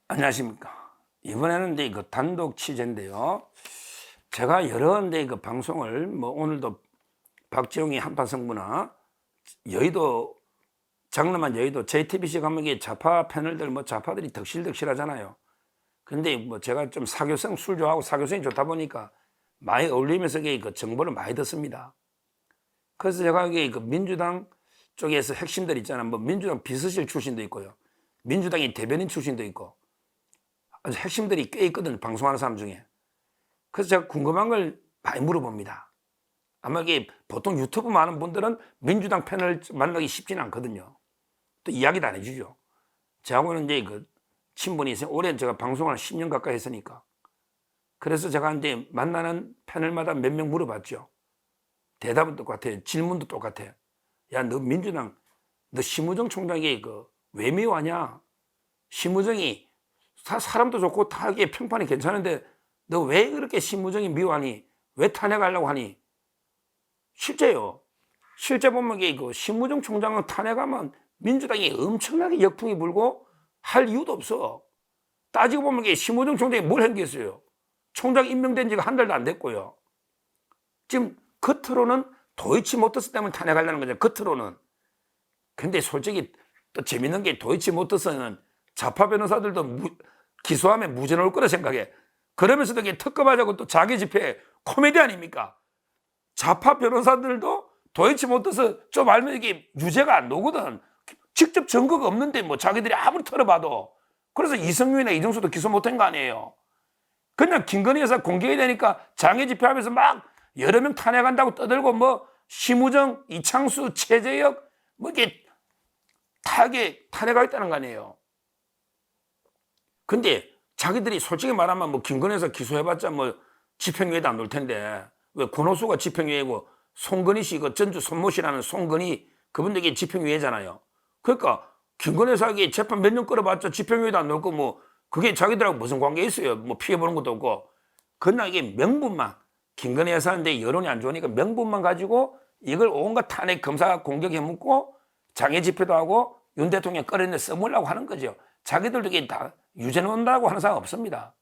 안녕하십니까. 이번에는 이제 그 단독 취재인데요. 제가 여러 군데 그 방송을 오늘도 박지용이 한판 승부나 여의도 장엄한 여의도 JTBC 가면 이게 좌파 패널들 좌파들이 덕실덕실 하잖아요. 근데 제가 좀 사교성 술 좋아하고 사교성이 좋다 보니까 많이 어울리면서 그 정보를 많이 듣습니다. 그래서 제가 이게 그 민주당 쪽에서 핵심들 있잖아요. 민주당 비서실 출신도 있고요. 민주당의 대변인 출신도 있고 아주 핵심들이 꽤 있거든요. 방송하는 사람 중에. 그래서 제가 궁금한 걸 많이 물어봅니다. 아마 이게 보통 유튜브 많은 분들은 민주당 패널 만나기 쉽지는 않거든요. 또 이야기도 안 해주죠. 저하고는 이제 그 친분이 있어요. 오래 제가 방송을 한 10년 가까이 했으니까. 그래서 제가 이제 만나는 패널마다 몇 명 물어봤죠. 대답은 똑같아요. 질문도 똑같아요. 야, 너 민주당, 너 심우정 총장이 왜 미워하냐? 심우정이 사람도 좋고 다 이게 평판이 괜찮은데 너 왜 그렇게 심우정이 미워하니? 왜 탄핵하려고 하니? 실제요. 실제 보면 이게 심우정 총장을 탄핵하면 민주당이 엄청나게 역풍이 불고 할 이유도 없어. 따지고 보면 이게 심우정 총장이 뭘 한 게 있어요? 총장 임명된 지가 한 달도 안 됐고요. 지금 겉으로는 도이치모터스 때문에 탄핵하려는 거죠. 겉으로는. 근데 솔직히 또 재밌는 게 도이치모터스는 좌파 변호사들도 기소하면 무죄 나올 거라 생각해. 그러면서도 특검하자고 또 자기 집회 코미디 아닙니까? 좌파 변호사들도 도이치모터스 좀 알면 이게 유죄가 안 나오거든. 직접 증거가 없는데 자기들이 아무리 털어봐도. 그래서 이성윤이나 이정수도 기소 못한 거 아니에요. 그냥 김건희 여사 공개가 되니까 장애 집회하면서 막 여러 명 탄핵한다고 떠들고 심우정, 이창수, 최재혁 이게 탄핵하겠다는 거 아니에요. 근데 자기들이 솔직히 말하면 김건희 여사 기소해봤자 집행유예도 안 놓을 텐데 왜 권오수가 집행유예고 송건희 씨 전주 손모씨라는 송건희 그분들이 집행유예잖아요. 그러니까 김건희 여사에게 재판 몇 년 끌어봤자 집행유예도 안 놓고 그게 자기들하고 무슨 관계 있어요? 피해보는 것도 없고. 그러나 이게 명분만 김건희 여사인데 여론이 안 좋으니까 명분만 가지고 이걸 온갖 탄핵 검사가 공격해 묻고 장애 집회도 하고 윤 대통령 끌어내 써먹으려고 하는 거죠. 자기들도 이게 다 유죄 넣는다고 하는 사람 없습니다.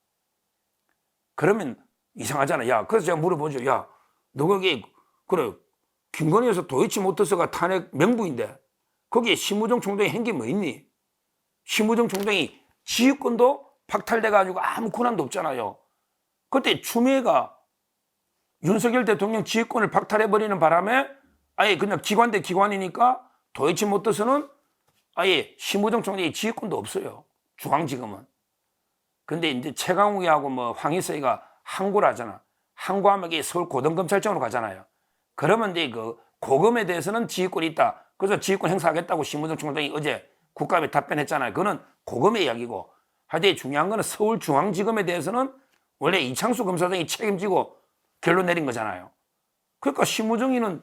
그러면 이상하잖아. 야, 그래서 제가 물어보죠. 야, 너 거기 그래 김건희 여사 도이치모터스가 탄핵 명부인데 거기에 심우정 총장이 한 게 뭐 있니? 심우정 총장이 지휘권도 박탈돼가지고 아무 권한도 없잖아요. 그때 추미애가 윤석열 대통령 지휘권을 박탈해버리는 바람에 아예 그냥 기관 대 기관이니까 도이치모터스는 아예 심우정 총장이 지휘권도 없어요. 중앙지검은. 근데 이제 최강욱이하고 황희서이가 항고를 하잖아. 항고하면 이게 서울 고등검찰청으로 가잖아요. 그러면 이제 고검에 대해서는 지휘권이 있다. 그래서 지휘권 행사하겠다고 심우정 총장이 어제 국감에 답변했잖아요. 그거는 고검의 이야기고. 하여튼 중요한 거는 서울중앙지검에 대해서는 원래 이창수 검사장이 책임지고 결론 내린 거잖아요. 그러니까 심우정이는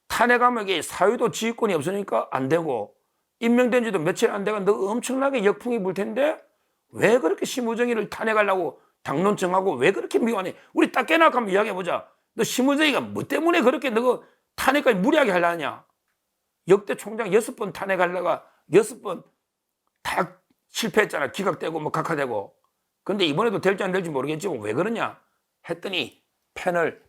탄핵하면 이게 사유도 지휘권이 없으니까 안 되고 임명된 지도 며칠 안 돼가 너 엄청나게 역풍이 불 텐데 왜 그렇게 심우정이를 탄핵하려고 당론 정하고 왜 그렇게 미워하니? 우리 딱 깨나고 한번 이야기해보자. 너 심우정이가 뭐 때문에 그렇게 너 탄핵까지 무리하게 하려냐? 역대 총장 6번 탄핵하려다가 6번 다 실패했잖아. 기각되고 각하되고. 근데 이번에도 될지 안 될지 모르겠지만 왜 그러냐 했더니 패널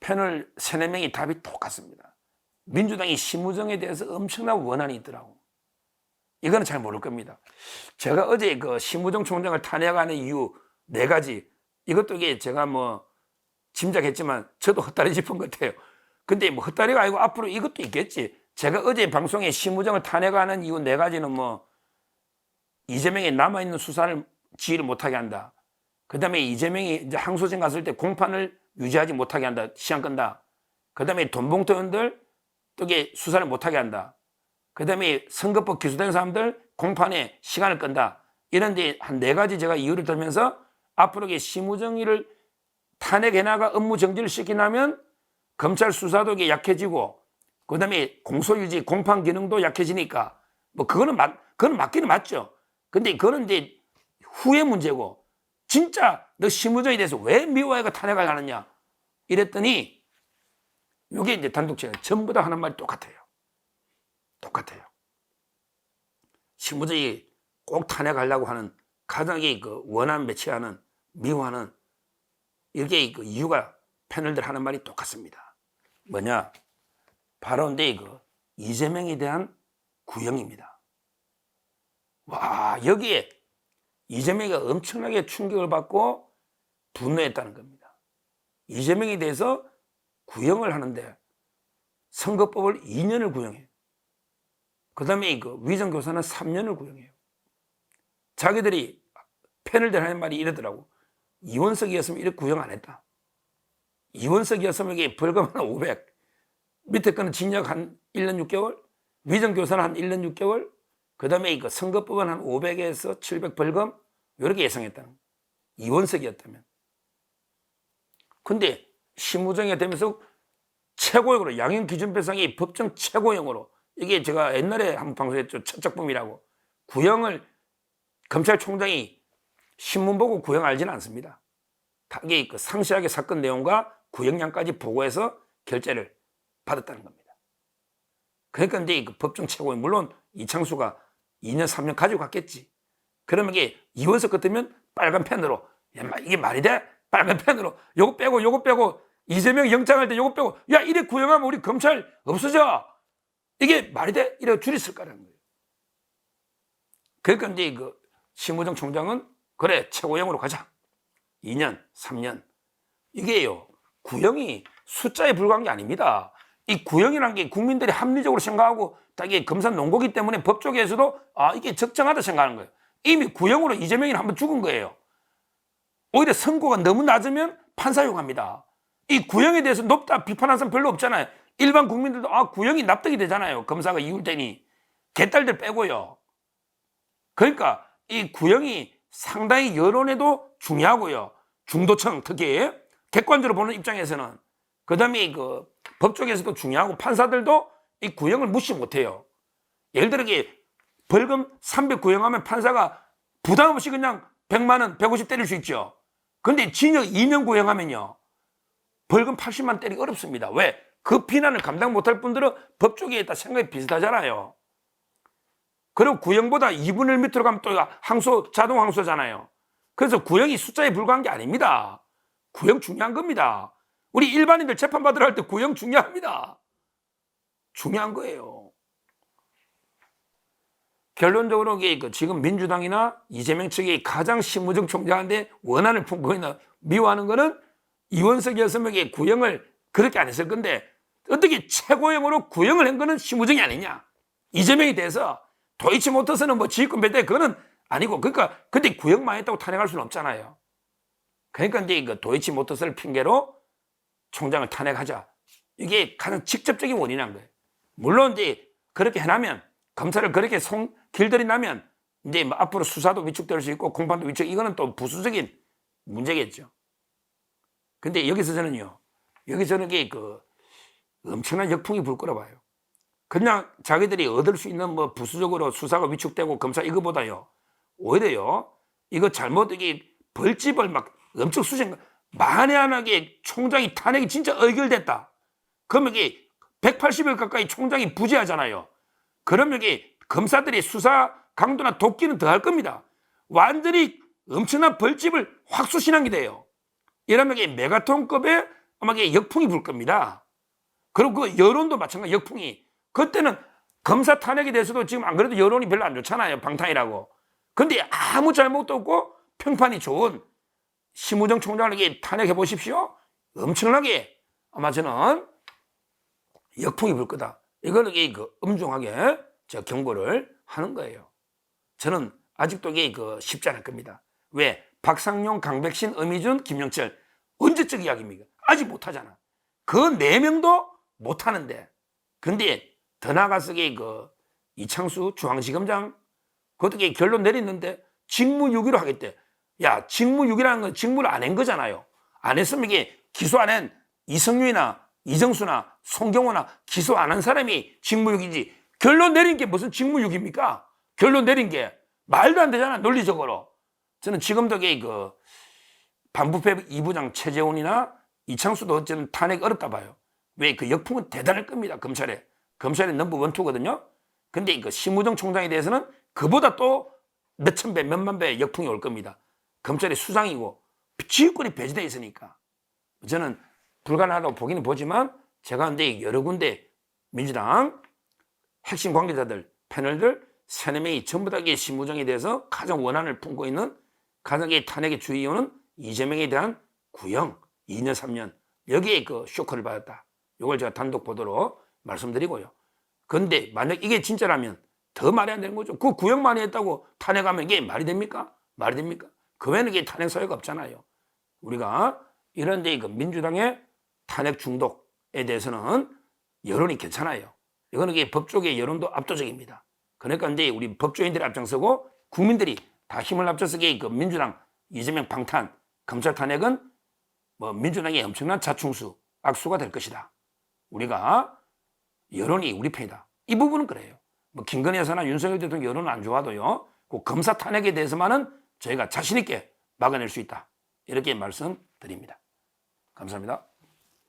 3, 4명이 답이 똑같습니다. 민주당이 심우정에 대해서 엄청난 원한이 있더라고. 이거는 잘 모를 겁니다. 제가 어제 심우정 총장을 탄핵하는 이유 4가지. 이것도 이게 제가 짐작했지만 저도 헛다리 짚은 것 같아요. 근데 헛다리가 아니고 앞으로 이것도 있겠지. 제가 어제 방송에 심우정을 탄핵하는 이유 4가지는 이재명이 남아있는 수사를 지휘를 못하게 한다. 그 다음에 이재명이 이제 항소심 갔을 때 공판을 유지하지 못하게 한다. 시한 끈다. 그 다음에 돈봉투 의원들 또게 수사를 못하게 한다. 그 다음에 선거법 기소된 사람들 공판에 시간을 끈다. 이런 데 한 4가지 제가 이유를 들면서 앞으로 심우정이를 탄핵해나가 업무 정지를 시키려면 검찰 수사도 약해지고 그 다음에 공소유지 공판 기능도 약해지니까 그거는 맞기는 맞죠. 근데 그거는 이제 후의 문제고 진짜 너 심우정에 대해서 왜 미워해가 탄핵을 하느냐 이랬더니 이게 이제 단독체가 전부 다 하는 말이 똑같아요. 심우정이 꼭 탄핵하려고 하는 가장 그 원한 매치하는 미워하는 이게 그 이유가 패널들 하는 말이 똑같습니다. 뭐냐? 바로 근데 그 이재명에 대한 구형입니다. 와, 여기에 이재명이 엄청나게 충격을 받고 분노했다는 겁니다. 이재명에 대해서 구형을 하는데 선거법을 2년을 구형해요. 그 다음에 그 위정교사는 3년을 구형해요. 자기들이 패널들 하는 말이 이러더라고. 이원석이었으면 이렇게 구형 안 했다. 이원석이었으면 이게 벌금 한 500, 밑에 거는 징역 한 1년 6개월, 위정교사는 한 1년 6개월, 그 다음에 그 선거법은 한 500에서 700 벌금, 이렇게 예상했다는 거예요. 이원석이었다면. 근데 심우정이 되면서 최고형으로 양형기준법상의 법정 최고형으로, 이게 제가 옛날에 한번 방송했죠. 첫 작품이라고. 구형을 검찰총장이 신문 보고 구형 알지는 않습니다. 이게 그 상세하게 사건 내용과 구형량까지 보고해서 결재를 받았다는 겁니다. 그러니까 이제 그 법정 최고형, 물론 이창수가 2년 3년 가지고 갔겠지. 그러면 이게 이원석 같으면 빨간 펜으로, 이게 말이 돼? 빨간 펜으로 요거 빼고 이재명 영장할 때 요거 빼고, 야 이래 구형하면 우리 검찰 없어져. 이게 말이 돼? 이래 줄였을 거라는 거예요. 그러니까 이제 그 심우정 총장은 그래 최고형으로 가자. 2년 3년. 이게요, 구형이 숫자에 불과한 게 아닙니다. 이 구형이라는 게 국민들이 합리적으로 생각하고 딱 이게 검사 논거기 때문에 법 쪽에서도 이게 적정하다 생각하는 거예요. 이미 구형으로 이재명이 한번 죽은 거예요. 오히려 선고가 너무 낮으면 판사 욕합니다. 이 구형에 대해서 높다 비판하는 사람 별로 없잖아요. 일반 국민들도 구형이 납득이 되잖아요. 검사가 이길 테니. 개딸들 빼고요. 그러니까 이 구형이 상당히 여론에도 중요하고요. 중도층 특히 객관적으로 보는 입장에서는. 그 다음에 그 법 쪽에서도 중요하고 판사들도 이 구형을 무시 못해요. 예를 들어 벌금 300 구형하면 판사가 부담 없이 그냥 100만 원, 150 때릴 수 있죠. 근데 징역 2년 구형하면요, 벌금 80만 때리기 어렵습니다. 왜? 그 비난을 감당 못할 분들은 법 쪽에 있다 생각이 비슷하잖아요. 그리고 구형보다 2분의 1 밑으로 가면 또 항소, 자동 항소잖아요. 그래서 구형이 숫자에 불과한 게 아닙니다. 구형 중요한 겁니다. 우리 일반인들 재판받으러 할 때 구형 중요합니다. 중요한 거예요. 결론적으로 지금 민주당이나 이재명 측이 가장 심우정 총장한테 원한을 품고 있는, 미워하는 거는 이원석이었으면 구형을 그렇게 안 했을 건데 어떻게 최고형으로 구형을 한 거는 심우정이 아니냐. 이재명에 대해서 도이치모터스는 뭐 지휘권 배대 그거는 아니고, 그러니까 근데 구형만 했다고 탄핵할 수는 없잖아요. 그러니까 이제 그 도이치모터스를 핑계로 총장을 탄핵하자. 이게 가장 직접적인 원인인 거예요. 물론 이제 그렇게 해나면, 검사를 그렇게 길들인다면 이제 뭐 앞으로 수사도 위축될 수 있고 공판도 위축, 이거는 또 부수적인 문제겠죠. 근데 여기서 저는 그 엄청난 역풍이 불 거라 봐요. 그냥 자기들이 얻을 수 있는 뭐 부수적으로 수사가 위축되고 검사 이거보다요, 오히려요, 이거 잘못 벌집을 막 엄청 만에 하나게 총장이 탄핵이 진짜 의결됐다. 그러면 180일 가까이 총장이 부재하잖아요. 그러면 검사들이 수사 강도나 도끼는 더 할 겁니다. 완전히 엄청난 벌집을 확 쑤시는 게 돼요. 이러면 메가톤급의 아마 역풍이 불 겁니다. 그리고 그 여론도 마찬가지, 역풍이. 그때는 검사 탄핵에 대해서도 지금 안 그래도 여론이 별로 안 좋잖아요. 방탄이라고. 근데 아무 잘못도 없고 평판이 좋은 심우정 총장에게 탄핵해 보십시오. 엄청나게 아마 저는 역풍이 불 거다. 이거는 엄중하게 제가 경고를 하는 거예요. 저는 아직도 쉽지 않을 겁니다. 왜? 박상용, 강백신, 엄희준, 김영철 언제적 이야기입니까? 아직 못하잖아. 그 4명도 못하는데. 근데 더 나아가서 이창수 중앙지검장 그것도 결론 내렸는데 직무유기로 하겠대. 야, 직무유기라는 건 직무를 안 한 거잖아요. 안 했으면 기소 안 한 이성윤이나 이정수나 송경호나 기소 안 한 사람이 직무유기지. 결론 내린 게 무슨 직무유기입니까? 결론 내린 게 말도 안 되잖아, 논리적으로. 저는 지금도 반부패 2부장 최재훈이나 이창수도 저는 탄핵 어렵다 봐요. 왜? 그 역풍은 대단할 겁니다, 검찰의 넘버 1, 2거든요. 근데 심우정 총장에 대해서는 그보다 또 몇천 배, 몇만 배의 역풍이 올 겁니다. 검찰이 수장이고 지휘권이 배제되어 있으니까 저는 불가능하다고 보기는 보지만 제가 근데 여러 군데 민주당 핵심 관계자들, 패널들 3~4명이 전부 다 신무장에 대해서 가장 원한을 품고 있는 가장 탄핵의 주요 이유는 이재명에 대한 구형 2년, 3년 여기에 그 쇼크를 받았다. 이걸 제가 단독 보도로 말씀드리고요. 그런데 만약 이게 진짜라면 더 말이 안 되는 거죠. 그 구형 많이 했다고 탄핵하면 이게 말이 됩니까? 말이 됩니까? 그 외에는 이게 탄핵 사유가 없잖아요. 우리가 이런 데 민주당의 탄핵 중독에 대해서는 여론이 괜찮아요. 이거는 이게 법조계 여론도 압도적입니다. 그러니까 이제 우리 법조인들이 앞장서고 국민들이 다 힘을 합쳐서 그 민주당 이재명 방탄, 검찰 탄핵은 뭐 민주당의 엄청난 자충수, 악수가 될 것이다. 우리가 여론이 우리 편이다. 이 부분은 그래요. 뭐 김건희 여사나 윤석열 대통령 여론은 안 좋아도요. 그 검사 탄핵에 대해서만은 저희가 자신 있게 막아낼 수 있다. 이렇게 말씀드립니다. 감사합니다.